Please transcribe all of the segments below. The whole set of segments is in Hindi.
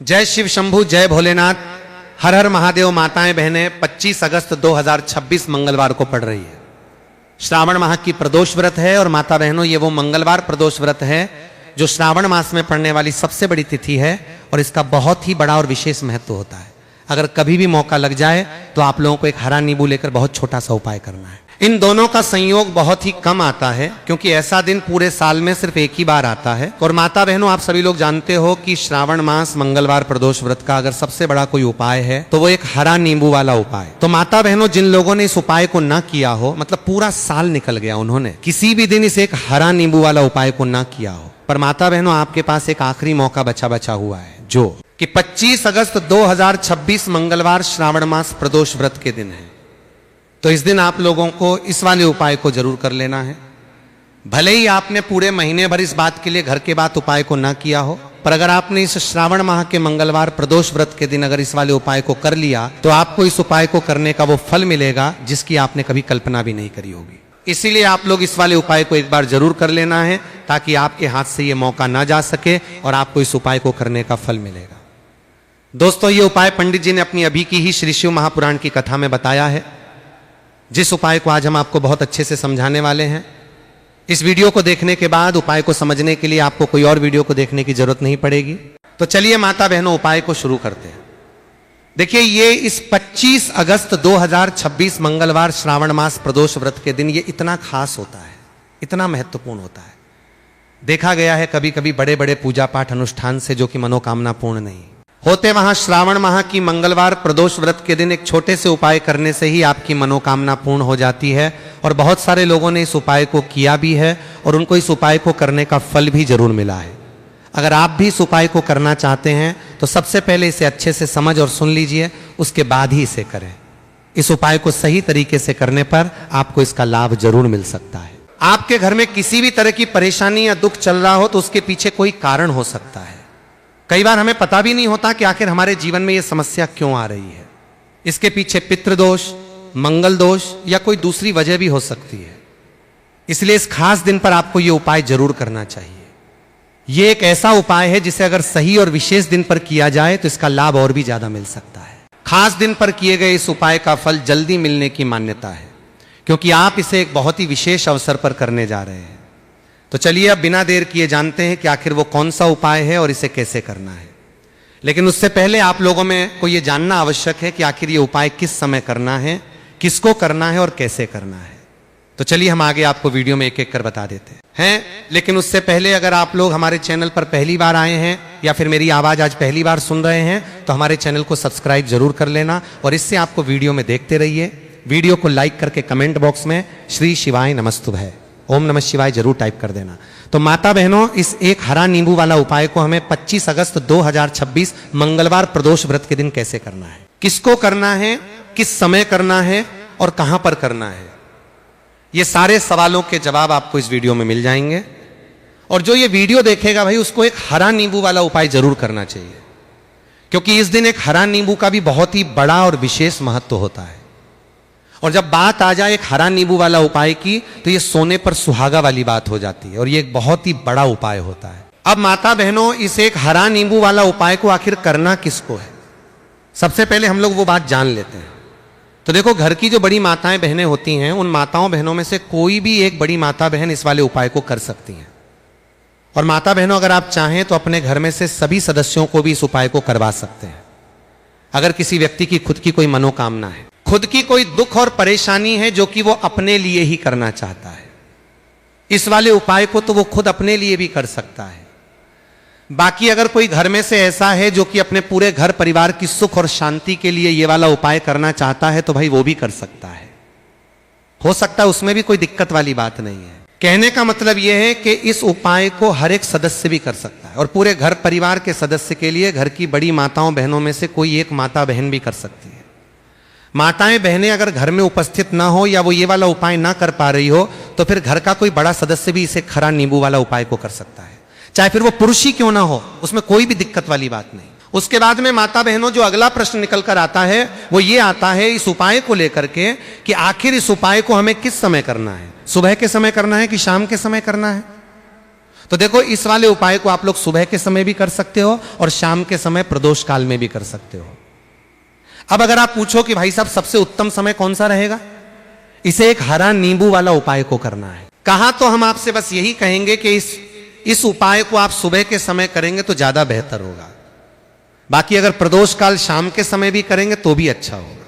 जय शिव शंभू, जय भोलेनाथ, हर हर महादेव। माताएं बहनें, 25 अगस्त 2026 मंगलवार को पड़ रही है। श्रावण माह की प्रदोष व्रत है और माता बहनों ये वो मंगलवार प्रदोष व्रत है जो श्रावण मास में पड़ने वाली सबसे बड़ी तिथि है और इसका बहुत ही बड़ा और विशेष महत्व होता है। अगर कभी भी मौका लग जाए तो आप लोगों को एक हरा नींबू लेकर बहुत छोटा सा उपाय करना है। इन दोनों का संयोग बहुत ही कम आता है क्योंकि ऐसा दिन पूरे साल में सिर्फ एक ही बार आता है। और माता बहनों, आप सभी लोग जानते हो कि श्रावण मास मंगलवार प्रदोष व्रत का अगर सबसे बड़ा कोई उपाय है तो वो एक हरा नींबू वाला उपाय। तो माता बहनों, जिन लोगों ने इस उपाय को ना किया हो, मतलब पूरा साल निकल गया, उन्होंने किसी भी दिन इस एक हरा नींबू वाला उपाय को ना किया हो, पर माता बहनों आपके पास एक आखिरी मौका बचा हुआ है जो कि 25 अगस्त 2026 मंगलवार श्रावण मास प्रदोष व्रत के दिन है। तो इस दिन आप लोगों को इस वाले उपाय को जरूर कर लेना है। भले ही आपने पूरे महीने भर इस बात के लिए घर के बाद उपाय को ना किया हो, पर अगर आपने इस श्रावण माह के मंगलवार प्रदोष व्रत के दिन अगर इस वाले उपाय को कर लिया तो आपको इस उपाय को करने का वो फल मिलेगा जिसकी आपने कभी कल्पना भी नहीं करी होगी। इसीलिए आप लोग इस वाले उपाय को एक बार जरूर कर लेना है ताकि आपके हाथ से ये मौका ना जा सके और आपको इस उपाय को करने का फल मिलेगा। दोस्तों, ये उपाय पंडित जी ने अपनी अभी की ही श्री शिव महापुराण की कथा में बताया है, जिस उपाय को आज हम आपको बहुत अच्छे से समझाने वाले हैं। इस वीडियो को देखने के बाद उपाय को समझने के लिए आपको कोई और वीडियो को देखने की जरूरत नहीं पड़ेगी। तो चलिए माता बहनों, उपाय को शुरू करते हैं। देखिए, ये इस 25 अगस्त 2026 मंगलवार श्रावण मास प्रदोष व्रत के दिन ये इतना खास होता है, इतना महत्वपूर्ण होता है। देखा गया है कभी कभी बड़े बड़े पूजा पाठ अनुष्ठान से जो कि मनोकामना पूर्ण नहीं होते, वहां श्रावण माह की मंगलवार प्रदोष व्रत के दिन एक छोटे से उपाय करने से ही आपकी मनोकामना पूर्ण हो जाती है। और बहुत सारे लोगों ने इस उपाय को किया भी है और उनको इस उपाय को करने का फल भी जरूर मिला है। अगर आप भी इस उपाय को करना चाहते हैं तो सबसे पहले इसे अच्छे से समझ और सुन लीजिए, उसके बाद ही इसे करें। इस उपाय को सही तरीके से करने पर आपको इसका लाभ जरूर मिल सकता है। आपके घर में किसी भी तरह की परेशानी या दुख चल रहा हो तो उसके पीछे कोई कारण हो सकता है। कई बार हमें पता भी नहीं होता कि आखिर हमारे जीवन में यह समस्या क्यों आ रही है। इसके पीछे पितृदोष, मंगल दोष या कोई दूसरी वजह भी हो सकती है। इसलिए इस खास दिन पर आपको यह उपाय जरूर करना चाहिए। यह एक ऐसा उपाय है जिसे अगर सही और विशेष दिन पर किया जाए तो इसका लाभ और भी ज्यादा मिल सकता है। खास दिन पर किए गए इस उपाय का फल जल्दी मिलने की मान्यता है क्योंकि आप इसे एक बहुत ही विशेष अवसर पर करने जा रहे हैं। तो चलिए अब बिना देर किए जानते हैं कि आखिर वो कौन सा उपाय है और इसे कैसे करना है। लेकिन उससे पहले आप लोगों में को ये जानना आवश्यक है कि आखिर ये उपाय किस समय करना है, किसको करना है और कैसे करना है। तो चलिए हम आगे आपको वीडियो में एक एक कर बता देते हैं। लेकिन उससे पहले अगर आप लोग हमारे चैनल पर पहली बार आए हैं या फिर मेरी आवाज आज पहली बार सुन रहे हैं तो हमारे चैनल को सब्सक्राइब जरूर कर लेना और इससे आपको वीडियो में देखते रहिए। वीडियो को लाइक करके कमेंट बॉक्स में श्री शिवाय नमस्तुभ्य, ओम नमः शिवाय जरूर टाइप कर देना। तो माता बहनों, इस एक हरा नींबू वाला उपाय को हमें 25 अगस्त 2026 मंगलवार प्रदोष व्रत के दिन कैसे करना है, किसको करना है, किस समय करना है और कहां पर करना है, ये सारे सवालों के जवाब आपको इस वीडियो में मिल जाएंगे। और जो ये वीडियो देखेगा भाई, उसको एक हरा नींबू वाला उपाय जरूर करना चाहिए क्योंकि इस दिन एक हरा नींबू का भी बहुत ही बड़ा और विशेष महत्व होता है। और जब बात आ जाए एक हरा नींबू वाला उपाय की तो ये सोने पर सुहागा वाली बात हो जाती है और ये एक बहुत ही बड़ा उपाय होता है। अब माता बहनों, इस एक हरा नींबू वाला उपाय को आखिर करना किसको है, सबसे पहले हम लोग वो बात जान लेते हैं। तो देखो, घर की जो बड़ी माताएं बहनें होती हैं, उन माताओं बहनों में से कोई भी एक बड़ी माता बहन इस वाले उपाय को कर सकती हैं। और माता बहनों, अगर आप चाहें तो अपने घर में से सभी सदस्यों को भी इस उपाय को करवा सकते हैं। अगर किसी व्यक्ति की खुद की कोई मनोकामना है, खुद की कोई दुख और परेशानी है जो कि वो अपने लिए ही करना चाहता है, इस वाले उपाय को तो वो खुद अपने लिए भी कर सकता है। बाकी अगर कोई घर में से ऐसा है जो कि अपने पूरे घर परिवार की सुख और शांति के लिए ये वाला उपाय करना चाहता है तो भाई वो भी कर सकता है। हो सकता है उसमें भी कोई दिक्कत वाली बात नहीं है। कहने का मतलब यह है कि इस उपाय को हर एक सदस्य भी कर सकता है और पूरे घर परिवार के सदस्य के लिए घर की बड़ी माताओं बहनों में से कोई एक माता बहन भी कर सकती है। माताएं बहनें अगर घर में उपस्थित ना हो या वो ये वाला उपाय ना कर पा रही हो तो फिर घर का कोई बड़ा सदस्य भी इसे हरा नींबू वाला उपाय को कर सकता है, चाहे फिर वो पुरुष ही क्यों ना हो, उसमें कोई भी दिक्कत वाली बात नहीं। उसके बाद में माता बहनों, जो अगला प्रश्न निकल कर आता है वो ये आता है इस उपाय को लेकर के कि आखिर इस उपाय को हमें किस समय करना है, सुबह के समय करना है कि शाम के समय करना है। तो देखो, इस वाले उपाय को आप लोग सुबह के समय भी कर सकते हो और शाम के समय प्रदोष काल में भी कर सकते हो। अब अगर आप पूछो कि भाई साहब सबसे उत्तम समय कौन सा रहेगा, इसे एक हरा नींबू वाला उपाय को करना है। कहा तो हम आपसे बस यही कहेंगे कि इस उपाय को आप सुबह के समय करेंगे तो ज्यादा बेहतर होगा। बाकी अगर प्रदोष काल शाम के समय भी करेंगे तो भी अच्छा होगा,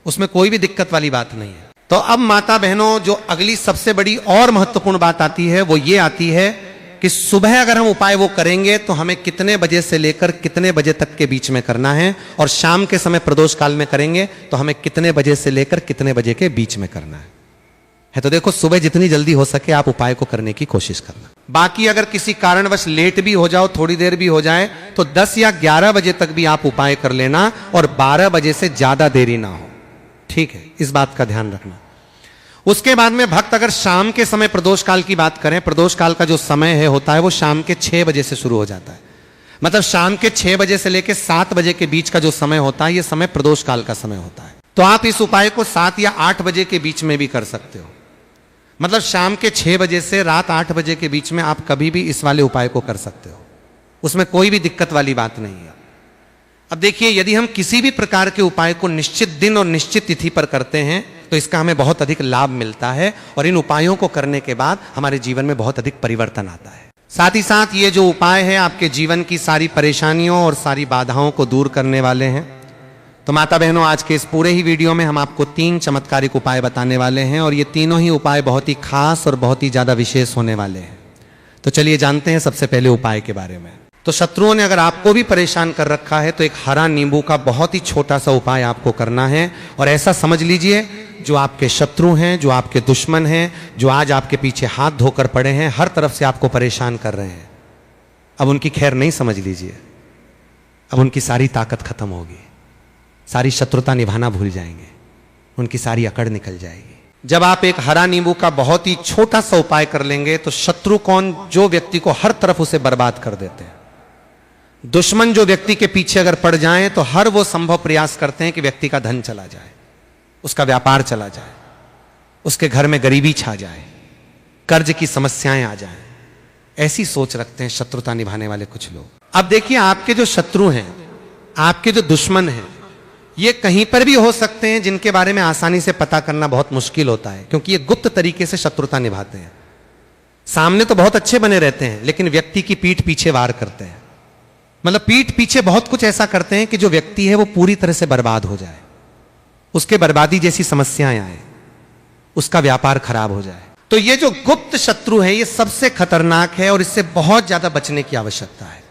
उसमें कोई भी दिक्कत वाली बात नहीं है। तो अब माता बहनों, जो अगली सबसे बड़ी और महत्वपूर्ण बात आती है वो ये आती है कि सुबह अगर हम उपाय वो करेंगे तो हमें कितने बजे से लेकर कितने बजे तक के बीच में करना है, और शाम के समय प्रदोष काल में करेंगे तो हमें कितने बजे से लेकर कितने बजे के बीच में करना है। तो देखो, सुबह जितनी जल्दी हो सके आप उपाय को करने की कोशिश करना। बाकी अगर किसी कारणवश लेट भी हो जाओ, थोड़ी देर भी हो जाए, तो 10 या 11 बजे तक भी आप उपाय कर लेना, और 12 बजे से ज्यादा देरी ना हो। ठीक है, इस बात का ध्यान रखना। उसके बाद में भक्त अगर शाम के समय प्रदोष काल की बात करें, प्रदोष काल का जो समय है होता है वो शाम के 6 बजे से शुरू हो जाता है। मतलब शाम के 6 बजे से लेकर 7 बजे के बीच का जो समय होता है, ये समय प्रदोष काल का समय होता है। तो आप इस उपाय को 7 या 8 बजे के बीच में भी कर सकते हो। मतलब शाम के 6 बजे से रात 8 बजे के बीच में आप कभी भी इस वाले उपाय को कर सकते हो, उसमें कोई भी दिक्कत वाली बात नहीं है। अब देखिए, यदि हम किसी भी प्रकार के उपाय को निश्चित दिन और निश्चित तिथि पर करते हैं तो इसका हमें बहुत अधिक लाभ मिलता है, और इन उपायों को करने के बाद हमारे जीवन में बहुत अधिक परिवर्तन आता है। साथ ही साथ ये जो उपाय है आपके जीवन की सारी परेशानियों और सारी बाधाओं को दूर करने वाले हैं। तो माता बहनों, आज के इस पूरे ही वीडियो में हम आपको 3 चमत्कारिक उपाय बताने वाले हैं, और ये तीनों ही उपाय बहुत ही खास और बहुत ही ज्यादा विशेष होने वाले हैं। तो चलिए जानते हैं सबसे पहले उपाय के बारे में। तो शत्रुओं ने अगर आपको भी परेशान कर रखा है तो एक हरा नींबू का बहुत ही छोटा सा उपाय आपको करना है, और ऐसा समझ लीजिए जो आपके शत्रु हैं, जो आपके दुश्मन हैं, जो आज आपके पीछे हाथ धोकर पड़े हैं, हर तरफ से आपको परेशान कर रहे हैं, अब उनकी खैर नहीं समझ लीजिए। अब उनकी सारी ताकत खत्म होगी, सारी शत्रुता निभाना भूल जाएंगे, उनकी सारी अकड़ निकल जाएगी। जब आप एक हरा नींबू का बहुत ही छोटा सा उपाय कर लेंगे तो शत्रु कौन, जो व्यक्ति को हर तरफ उसे बर्बाद कर देते हैं, दुश्मन जो व्यक्ति के पीछे अगर पड़ जाएं तो हर वो संभव प्रयास करते हैं कि व्यक्ति का धन चला जाए, उसका व्यापार चला जाए, उसके घर में गरीबी छा जाए, कर्ज की समस्याएं आ जाएं। ऐसी सोच रखते हैं शत्रुता निभाने वाले कुछ लोग। अब देखिए, आपके जो शत्रु हैं, आपके जो दुश्मन हैं, ये कहीं पर भी हो सकते हैं, जिनके बारे में आसानी से पता करना बहुत मुश्किल होता है, क्योंकि ये गुप्त तरीके से शत्रुता निभाते हैं। सामने तो बहुत अच्छे बने रहते हैं, लेकिन व्यक्ति की पीठ पीछे वार करते हैं। मतलब पीठ पीछे बहुत कुछ ऐसा करते हैं कि जो व्यक्ति है वो पूरी तरह से बर्बाद हो जाए, उसके बर्बादी जैसी समस्याएं आए, उसका व्यापार खराब हो जाए। तो ये जो गुप्त शत्रु है ये सबसे खतरनाक है, और इससे बहुत ज्यादा बचने की आवश्यकता है।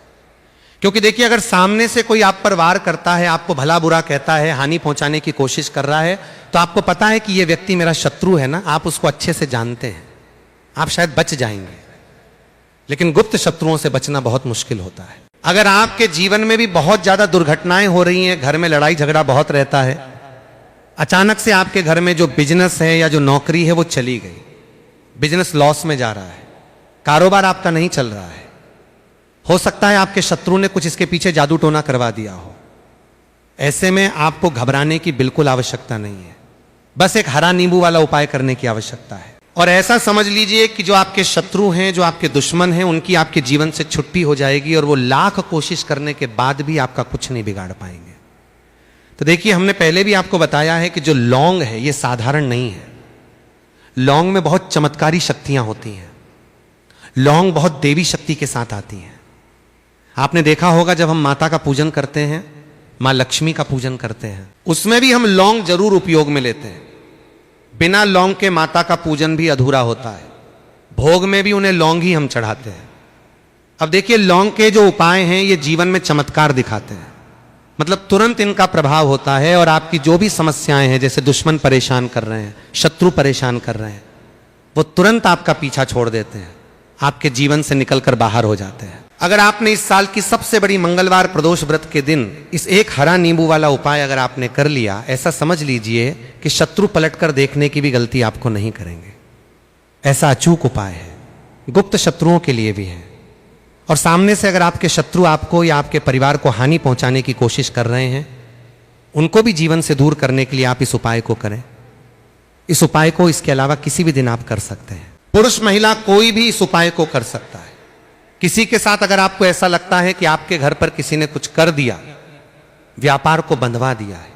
क्योंकि देखिए, अगर सामने से कोई आप पर वार करता है, आपको भला बुरा कहता है, हानि पहुंचाने की कोशिश कर रहा है, तो आपको पता है कि ये व्यक्ति मेरा शत्रु है ना, आप उसको अच्छे से जानते हैं, आप शायद बच जाएंगे। लेकिन गुप्त शत्रुओं से बचना बहुत मुश्किल होता है। अगर आपके जीवन में भी बहुत ज्यादा दुर्घटनाएं हो रही हैं, घर में लड़ाई झगड़ा बहुत रहता है, अचानक से आपके घर में जो बिजनेस है या जो नौकरी है वो चली गई, बिजनेस लॉस में जा रहा है, कारोबार आपका नहीं चल रहा है, हो सकता है आपके शत्रु ने कुछ इसके पीछे जादू टोना करवा दिया हो, ऐसे में आपको घबराने की बिल्कुल आवश्यकता नहीं है, बस एक हरा नींबू वाला उपाय करने की आवश्यकता है। और ऐसा समझ लीजिए कि जो आपके शत्रु हैं, जो आपके दुश्मन हैं, उनकी आपके जीवन से छुट्टी हो जाएगी, और वो लाख कोशिश करने के बाद भी आपका कुछ नहीं बिगाड़ पाएंगे। तो देखिए, हमने पहले भी आपको बताया है कि जो लौंग है ये साधारण नहीं है, लौंग में बहुत चमत्कारी शक्तियां होती हैं, लौंग बहुत देवी शक्ति के साथ आती हैं। आपने देखा होगा जब हम माता का पूजन करते हैं, मां लक्ष्मी का पूजन करते हैं, उसमें भी हम लौंग जरूर उपयोग में लेते हैं। बिना लौंग के माता का पूजन भी अधूरा होता है, भोग में भी उन्हें लौंग ही हम चढ़ाते हैं। अब देखिए, लौंग के जो उपाय हैं ये जीवन में चमत्कार दिखाते हैं, मतलब तुरंत इनका प्रभाव होता है, और आपकी जो भी समस्याएं हैं, जैसे दुश्मन परेशान कर रहे हैं, शत्रु परेशान कर रहे हैं, वो तुरंत आपका पीछा छोड़ देते हैं, आपके जीवन से निकलकर बाहर हो जाते हैं। अगर आपने इस साल की सबसे बड़ी मंगलवार प्रदोष व्रत के दिन इस एक हरा नींबू वाला उपाय अगर आपने कर लिया, ऐसा समझ लीजिए कि शत्रु पलटकर देखने की भी गलती आपको नहीं करेंगे। ऐसा अचूक उपाय है, गुप्त शत्रुओं के लिए भी है, और सामने से अगर आपके शत्रु आपको या आपके परिवार को हानि पहुंचाने की कोशिश कर रहे हैं, उनको भी जीवन से दूर करने के लिए आप इस उपाय को करें। इस उपाय को इसके अलावा किसी भी दिन आप कर सकते हैं, पुरुष महिला कोई भी इस उपाय को कर सकता है। किसी के साथ अगर आपको ऐसा लगता है कि आपके घर पर किसी ने कुछ कर दिया, व्यापार को बंधवा दिया है,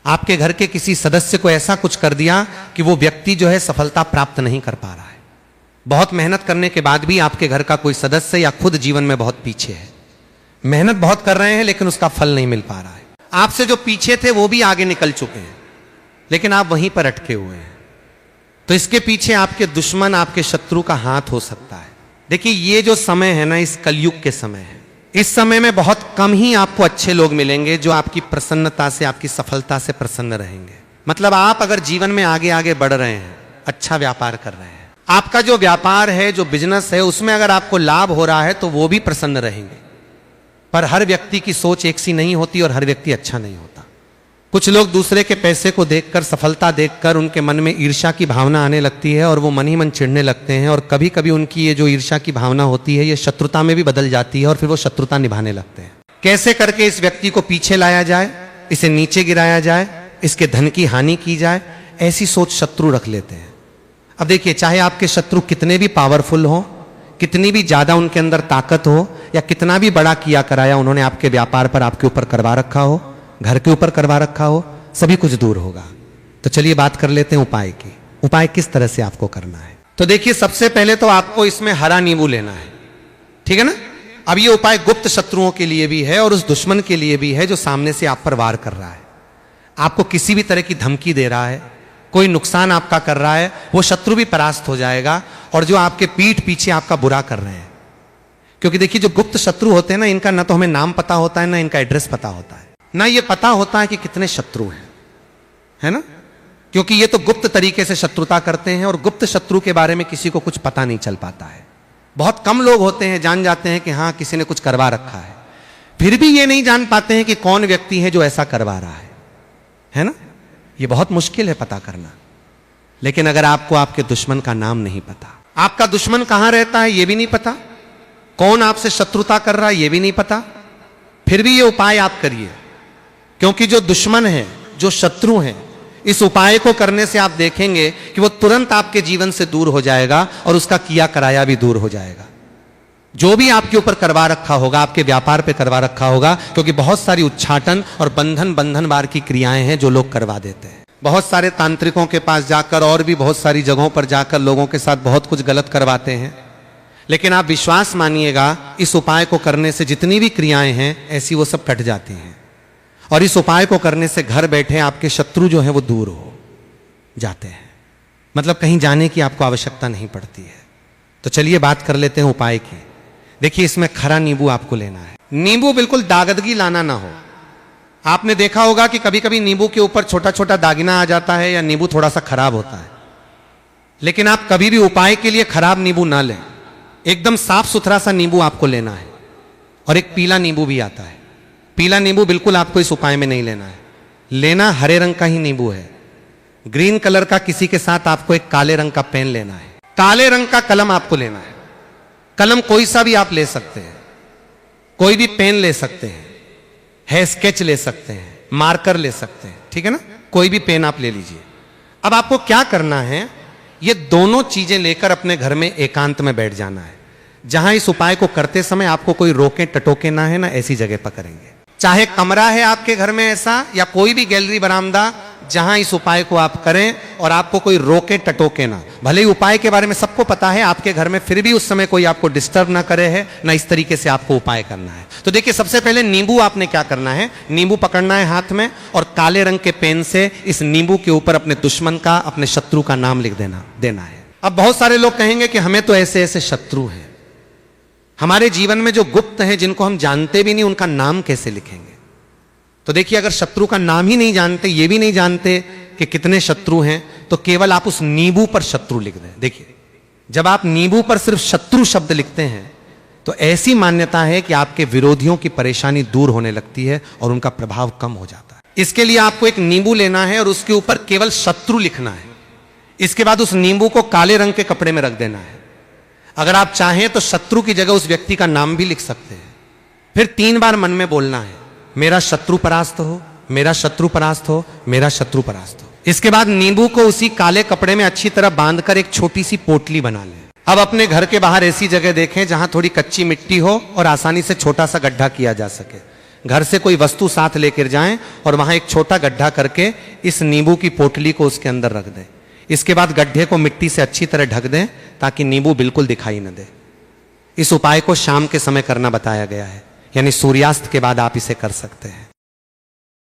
आपके घर के किसी सदस्य को ऐसा कुछ कर दिया कि वो व्यक्ति जो है सफलता प्राप्त नहीं कर पा रहा है, बहुत मेहनत करने के बाद भी आपके घर का कोई सदस्य या खुद जीवन में बहुत पीछे है, मेहनत बहुत कर रहे हैं लेकिन उसका फल नहीं मिल पा रहा है, आपसे जो पीछे थे वो भी आगे निकल चुके हैं लेकिन आप वहीं पर अटके हुए हैं, तो इसके पीछे आपके दुश्मन, आपके शत्रु का हाथ हो सकता है। देखिए ये जो समय है ना, इस कलयुग के समय है, इस समय में बहुत कम ही आपको अच्छे लोग मिलेंगे जो आपकी प्रसन्नता से, आपकी सफलता से प्रसन्न रहेंगे। मतलब आप अगर जीवन में आगे आगे बढ़ रहे हैं, अच्छा व्यापार कर रहे हैं, आपका जो व्यापार है, जो बिजनेस है, उसमें अगर आपको लाभ हो रहा है तो वो भी प्रसन्न रहेंगे। पर हर व्यक्ति की सोच एक सी नहीं होती और हर व्यक्ति अच्छा नहीं होता। कुछ लोग दूसरे के पैसे को देखकर, सफलता देखकर उनके मन में ईर्ष्या की भावना आने लगती है और वो मन ही मन चिढ़ने लगते हैं, और कभी कभी उनकी ये जो ईर्ष्या की भावना होती है ये शत्रुता में भी बदल जाती है और फिर वो शत्रुता निभाने लगते हैं। कैसे करके इस व्यक्ति को पीछे लाया जाए, इसे नीचे गिराया जाए, इसके धन की हानि की जाए, ऐसी सोच शत्रु रख लेते हैं। अब देखिए, चाहे आपके शत्रु कितने भी पावरफुल हो, कितनी भी ज्यादा उनके अंदर ताकत हो, या कितना भी बड़ा किया कराया उन्होंने आपके व्यापार पर आपके ऊपर करवा रखा हो, घर के ऊपर करवा रखा हो, सभी कुछ दूर होगा। तो चलिए बात कर लेते हैं उपाय की। उपाय किस तरह से आपको करना है? तो देखिए, सबसे पहले तो आपको इसमें हरा नींबू लेना है, ठीक है ना। अब ये उपाय गुप्त शत्रुओं के लिए भी है और उस दुश्मन के लिए भी है जो सामने से आप पर वार कर रहा है, आपको किसी भी तरह की धमकी दे रहा है, कोई नुकसान आपका कर रहा है, वो शत्रु भी परास्त हो जाएगा। और जो आपके पीठ पीछे आपका बुरा कर रहे हैं, क्योंकि देखिए जो गुप्त शत्रु होते हैं ना, इनका ना तो हमें नाम पता होता है, ना इनका एड्रेस पता होता है, ना ये पता होता है कि कितने शत्रु हैं, है ना। क्योंकि ये तो गुप्त तरीके से शत्रुता करते हैं और गुप्त शत्रु के बारे में किसी को कुछ पता नहीं चल पाता है। बहुत कम लोग होते हैं जान जाते हैं कि हाँ किसी ने कुछ करवा रखा है, फिर भी ये नहीं जान पाते हैं कि कौन व्यक्ति है जो ऐसा करवा रहा है ना। ये बहुत मुश्किल है पता करना। लेकिन अगर आपको आपके दुश्मन का नाम नहीं पता, आपका दुश्मन कहां रहता है ये भी नहीं पता, कौन आपसे शत्रुता कर रहा है ये भी नहीं पता, फिर भी ये उपाय आप करिए। क्योंकि जो दुश्मन है, जो शत्रु है, इस उपाय को करने से आप देखेंगे कि वो तुरंत आपके जीवन से दूर हो जाएगा और उसका किया कराया भी दूर हो जाएगा। जो भी आपके ऊपर करवा रखा होगा, आपके व्यापार पे करवा रखा होगा, क्योंकि बहुत सारी उच्चाटन और बंधन वार की क्रियाएं हैं जो लोग करवा देते हैं। बहुत सारे तांत्रिकों के पास जाकर और भी बहुत सारी जगहों पर जाकर लोगों के साथ बहुत कुछ गलत करवाते हैं। लेकिन आप विश्वास मानिएगा, इस उपाय को करने से जितनी भी क्रियाएं हैं ऐसी वो सब कट जाती हैं। और इस उपाय को करने से घर बैठे आपके शत्रु जो है वो दूर हो जाते हैं। मतलब कहीं जाने की आपको आवश्यकता नहीं पड़ती है। तो चलिए बात कर लेते हैं उपाय की। देखिए, इसमें खरा नींबू आपको लेना है। नींबू बिल्कुल दागदगी लाना ना हो। आपने देखा होगा कि कभी कभी नींबू के ऊपर छोटा छोटा दागिना आ जाता है या नींबू थोड़ा सा खराब होता है। लेकिन आप कभी भी उपाय के लिए खराब नींबू ना लें। एकदम साफ सुथरा सा नींबू आपको लेना है। और एक पीला नींबू भी आता है। पीला नींबू बिल्कुल आपको इस उपाय में नहीं लेना है। लेना हरे रंग का ही नींबू है। ग्रीन कलर का किसी के साथ आपको एक काले रंग का पेन लेना है। काले रंग का कलम आपको लेना है। कलम कोई सा भी आप ले सकते हैं, कोई भी पेन ले सकते हैं, है स्केच ले सकते हैं, मार्कर ले सकते हैं, ठीक है ना। कोई भी पेन आप ले लीजिए। अब आपको क्या करना है, ये दोनों चीजें लेकर अपने घर में एकांत में बैठ जाना है। जहां इस उपाय को करते समय आपको कोई रोके टटोके ना है ना, ऐसी जगह पर करेंगे। चाहे कमरा है आपके घर में ऐसा, या कोई भी गैलरी बरामदा, जहां इस उपाय को आप करें और आपको कोई रोके टटोके ना। भले ही उपाय के बारे में सबको पता है आपके घर में, फिर भी उस समय कोई आपको डिस्टर्ब ना करे है ना। इस तरीके से आपको उपाय करना है। तो देखिए, सबसे पहले नींबू आपने क्या करना है, नींबू पकड़ना है हाथ में और काले रंग के पेन से इस नींबू के ऊपर अपने दुश्मन का, अपने शत्रु का नाम लिख देना है। अब बहुत सारे लोग कहेंगे कि हमें तो ऐसे ऐसे शत्रु हैं, हमारे जीवन में जो गुप्त हैं, जिनको हम जानते भी नहीं, उनका नाम कैसे लिखेंगे। तो देखिए, अगर शत्रु का नाम ही नहीं जानते, ये भी नहीं जानते कि कितने शत्रु हैं, तो केवल आप उस नींबू पर शत्रु लिख दें। देखिए, जब आप नींबू पर सिर्फ शत्रु शब्द लिखते हैं तो ऐसी मान्यता है कि आपके विरोधियों की परेशानी दूर होने लगती है और उनका प्रभाव कम हो जाता है। इसके लिए आपको एक नींबू लेना है और उसके ऊपर केवल शत्रु लिखना है। इसके बाद उस नींबू को काले रंग के कपड़े में रख देना है। अगर आप चाहें तो शत्रु की जगह उस व्यक्ति का नाम भी लिख सकते हैं। फिर 3 बार मन में बोलना है, मेरा शत्रु परास्त हो, मेरा शत्रु परास्त हो, मेरा शत्रु परास्त हो। इसके बाद नींबू को उसी काले कपड़े में अच्छी तरह बांधकर एक छोटी सी पोटली बना लें। अब अपने घर के बाहर ऐसी जगह देखें जहां थोड़ी कच्ची मिट्टी हो और आसानी से छोटा सा गड्ढा किया जा सके। घर से कोई वस्तु साथ लेकर जाएं और वहां एक छोटा गड्ढा करके इस नींबू की पोटली को उसके अंदर रख दें। इसके बाद गड्ढे को मिट्टी से अच्छी तरह ढक दें ताकि नींबू बिल्कुल दिखाई न दे। इस उपाय को शाम के समय करना बताया गया है, यानी सूर्यास्त के बाद आप इसे कर सकते हैं।